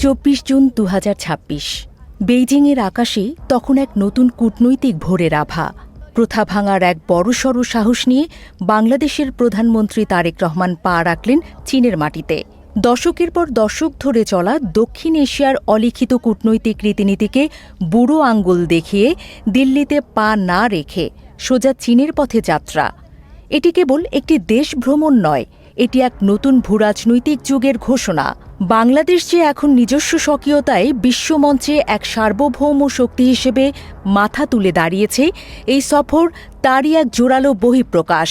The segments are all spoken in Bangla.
২৪ জুন ২০২৬ বেইজিংয়ের আকাশে তখন এক নতুন কূটনৈতিক ভোরের আভা। প্রথা ভাঙার এক বড়সড় সাহস নিয়ে বাংলাদেশের প্রধানমন্ত্রী তারেক রহমান পা রাখলেন চীনের মাটিতে। দশকের পর দশক ধরে চলা দক্ষিণ এশিয়ার অলিখিত কূটনৈতিক রীতিনীতিকে বুড়ো আঙ্গুল দেখিয়ে দিল্লিতে পা না রেখে সোজা চীনের পথে যাত্রা। এটি কেবল একটি দেশ ভ্রমণ নয়, এটি এক নতুন ভূরাজনৈতিক যুগের ঘোষণা। বাংলাদেশ যে এখন নিজস্ব স্বকীয়তায় বিশ্বমঞ্চে এক সার্বভৌম শক্তি হিসেবে মাথা তুলে দাঁড়িয়েছে, এই সফর তারই এক জোরালো বহিঃপ্রকাশ।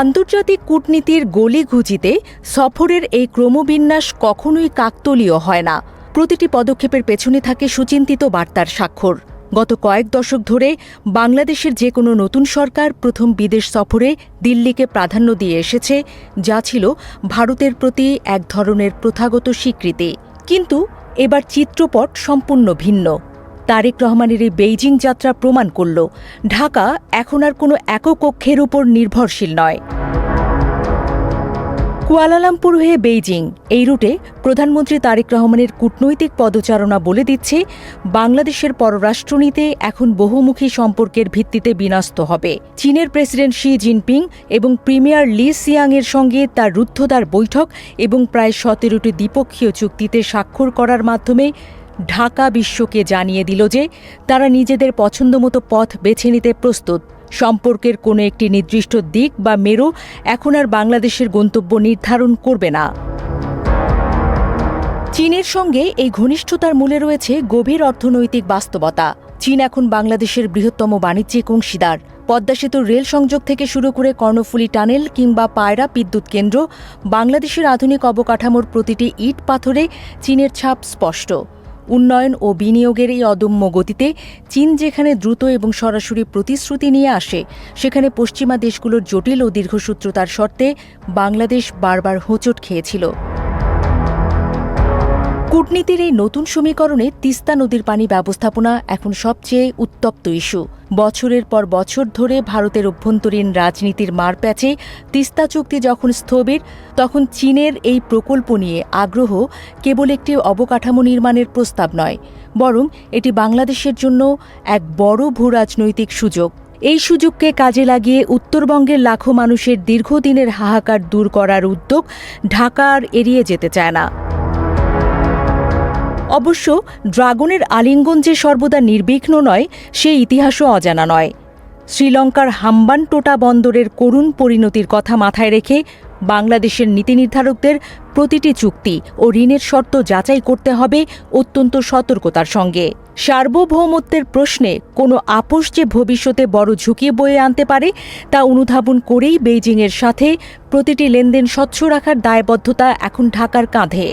আন্তর্জাতিক কূটনীতির গলিঘুচিতে সফরের এই ক্রমবিন্যাস কখনোই কাকতলীয় হয় না। প্রতিটি পদক্ষেপের পেছনে থাকে সুচিন্তিত বার্তার স্বাক্ষর। গত কয়েক দশক ধরে বাংলাদেশের যে কোনো নতুন সরকার প্রথম বিদেশ সফরে দিল্লিকে প্রাধান্য দিয়ে এসেছে, যা ছিল ভারতের প্রতি এক ধরনের প্রথাগত স্বীকৃতি। কিন্তু এবার চিত্রপট সম্পূর্ণ ভিন্ন। তারেক রহমানের এই বেইজিং যাত্রা প্রমাণ করল, ঢাকা এখন আর কোনো একক কক্ষের উপর নির্ভরশীল নয়। কুয়ালালামপুর হয়ে বেইজিং, এই রুটে প্রধানমন্ত্রী তারেক রহমানের কূটনৈতিক পদচারণা বলে দিচ্ছে বাংলাদেশের পররাষ্ট্রনীতি এখন বহুমুখী সম্পর্কের ভিত্তিতে বিন্যস্ত হবে। চীনের প্রেসিডেন্ট শি জিনপিং এবং প্রিমিয়ার লি সিয়াংয়ের সঙ্গে তার রুদ্ধদ্বার বৈঠক এবং প্রায় ১৭টি দ্বিপক্ষীয় চুক্তিতে স্বাক্ষর করার মাধ্যমে ঢাকা বিশ্বকে জানিয়ে দিল যে তারা নিজেদের পছন্দমতো পথ বেছে নিতে প্রস্তুত। সম্পর্কের কোনো একটি নির্দিষ্ট দিক বা মেরু এখন আর বাংলাদেশের গন্তব্য নির্ধারণ করবে না। চীনের সঙ্গে এই ঘনিষ্ঠতার মূলে রয়েছে গভীর অর্থনৈতিক বাস্তবতা। চীন এখন বাংলাদেশের বৃহত্তম বাণিজ্যিক অংশীদার। পদ্মা সেতুর রেল সংযোগ থেকে শুরু করে কর্ণফুলী টানেল কিংবা পায়রা বিদ্যুৎ কেন্দ্র, বাংলাদেশের আধুনিক অবকাঠামোর প্রতিটি ইট পাথরে চীনের ছাপ স্পষ্ট। উন্নয়ন ও বিনিয়োগের এই অদম্য গতিতে চীন যেখানে দ্রুত এবং সরাসরি প্রতিশ্রুতি নিয়ে আসে, সেখানে পশ্চিমা দেশগুলোর জটিল ও দীর্ঘসূত্রতার শর্তে বাংলাদেশ বারবার হোঁচট খেয়েছিল। কূটনীতির এই নতুন সমীকরণে তিস্তা নদীর পানি ব্যবস্থাপনা এখন সবচেয়ে উত্তপ্ত ইস্যু। বছরের পর বছর ধরে ভারতের অভ্যন্তরীণ রাজনীতির মারপ্যাচে তিস্তা চুক্তি যখন স্থবির, তখন চীনের এই প্রকল্প নিয়ে আগ্রহ কেবল একটি অবকাঠামো নির্মাণের প্রস্তাব নয়, বরং এটি বাংলাদেশের জন্য এক বড় ভূরাজনৈতিক সুযোগ। এই সুযোগকে কাজে লাগিয়ে উত্তরবঙ্গের লাখো মানুষের দীর্ঘদিনের হাহাকার দূর করার উদ্যোগ ঢাকা আর এড়িয়ে যেতে চায় না। অবশ্য ড্রাগনের আলিঙ্গন যে সর্বদা নির্বিঘ্ন নয়, সেই ইতিহাসও অজানা নয়। শ্রীলঙ্কার হাম্বানটোটা বন্দরের করুণ পরিণতির কথা মাথায় রেখে বাংলাদেশের নীতি নির্ধারকদের প্রতিটি চুক্তি ও ঋণের শর্ত যাচাই করতে হবে অত্যন্ত সতর্কতার সঙ্গে। সার্বভৌমত্বের প্রশ্নে কোনো আপোষ যে ভবিষ্যতে বড় ঝুঁকি বয়ে আনতে পারে, তা অনুধাবন করেই বেইজিংয়ের সাথে প্রতিটি লেনদেন স্বচ্ছ রাখার দায়বদ্ধতা এখন ঢাকার কাঁধে।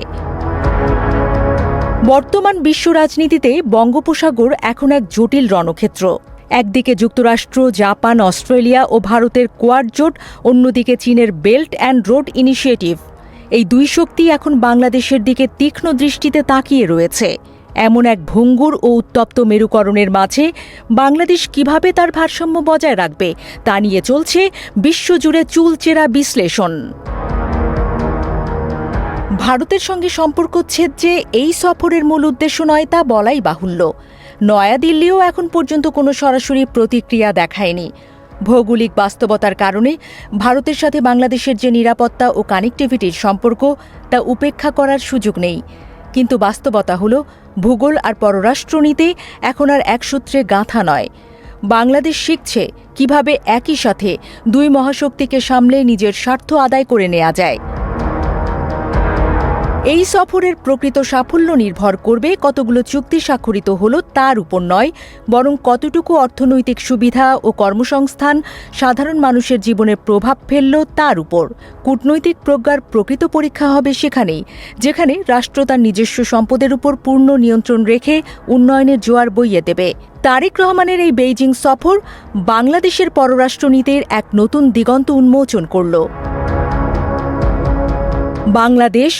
বর্তমান বিশ্ব রাজনীতিতে বঙ্গোপসাগর এখন এক জটিল রণক্ষেত্র। একদিকে যুক্তরাষ্ট্র, জাপান, অস্ট্রেলিয়া ও ভারতের কোয়াড জোট, অন্যদিকে চীনের বেল্ট অ্যান্ড রোড ইনিশিয়েটিভ। এই দুই শক্তি এখন বাংলাদেশের দিকে তীক্ষ্ণ দৃষ্টিতে তাকিয়ে রয়েছে। এমন এক ভঙ্গুর ও উত্তপ্ত মেরুকরণের মাঝে বাংলাদেশ কিভাবে তার ভারসাম্য বজায় রাখবে, তা নিয়ে চলছে বিশ্বজুড়ে চুলচেরা বিশ্লেষণ। ভারতের সঙ্গে সম্পর্কচ্ছেদ যে এই সফরের মূল উদ্দেশ্য নয়, তা বলাই বাহুল্য। নয়াদিল্লিও এখন পর্যন্ত কোনো সরাসরি প্রতিক্রিয়া দেখায়নি। ভৌগোলিক বাস্তবতার কারণে ভারতের সাথে বাংলাদেশের যে নিরাপত্তা ও কানেক্টিভিটির সম্পর্ক, তা উপেক্ষা করার সুযোগ নেই। কিন্তু বাস্তবতা হল, ভূগোল আর পররাষ্ট্রনীতি এখন আর এক সূত্রে গাঁথা নয়। বাংলাদেশ শিখছে কিভাবে একই সাথে দুই মহাশক্তিকে সামলে নিজের স্বার্থ আদায় করে নেওয়া যায়। এই সফরের প্রকৃত সাফল্য নির্ভর করবে কতগুলো চুক্তি স্বাক্ষরিত হল তার উপর নয়, বরং কতটুকু অর্থনৈতিক সুবিধা ও কর্মসংস্থান সাধারণ মানুষের জীবনে প্রভাব ফেলল তার উপর। কূটনৈতিক প্রজ্ঞার প্রকৃত পরীক্ষা হবে সেখানেই, যেখানে রাষ্ট্র তার নিজস্ব সম্পদের উপর পূর্ণ নিয়ন্ত্রণ রেখে উন্নয়নের জোয়ার বইয়ে দেবে। তারেক রহমানের এই বেইজিং সফর বাংলাদেশের পররাষ্ট্রনীতির এক নতুন দিগন্ত উন্মোচন করল। বাংলাদেশ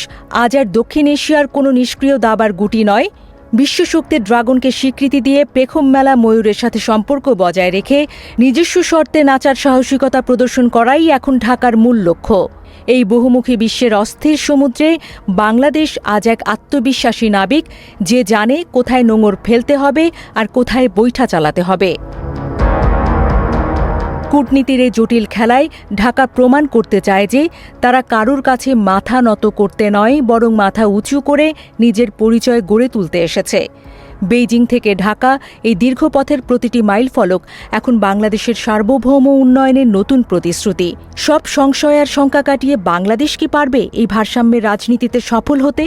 আজ আর দক্ষিণ এশিয়ার কোনো নিষ্ক্রিয় দাবার গুটি নয়, বিশ্বশক্তির ড্রাগনকে স্বীকৃতি দিয়ে পেখম মেলা ময়ূরের সাথে সম্পর্ক বজায় রেখে নিজস্ব শর্তে নাচার সাহসিকতা প্রদর্শন করাই এখন ঢাকার মূল লক্ষ্য। এই বহুমুখী বিশ্বের অস্থির সমুদ্রে বাংলাদেশ আজ এক আত্মবিশ্বাসী নাবিক, যে জানে কোথায় নোঙর ফেলতে হবে আর কোথায় বৈঠা চালাতে হবে। কূটনীতির এই জটিল খেলায় ঢাকা প্রমাণ করতে চায় যে তারা কারুর কাছে মাথা নত করতে নয়, বরং মাথা উঁচু করে নিজের পরিচয় গড়ে তুলতে এসেছে। বেইজিং থেকে ঢাকা এই দীর্ঘ পথের প্রতিটি মাইলফলক এখন বাংলাদেশের সার্বভৌম উন্নয়নের নতুন প্রতিশ্রুতি। সব সংশয় আর শঙ্কা কাটিয়ে বাংলাদেশ কি পারবে এই ভারসাম্যের রাজনীতিতে সফল হতে?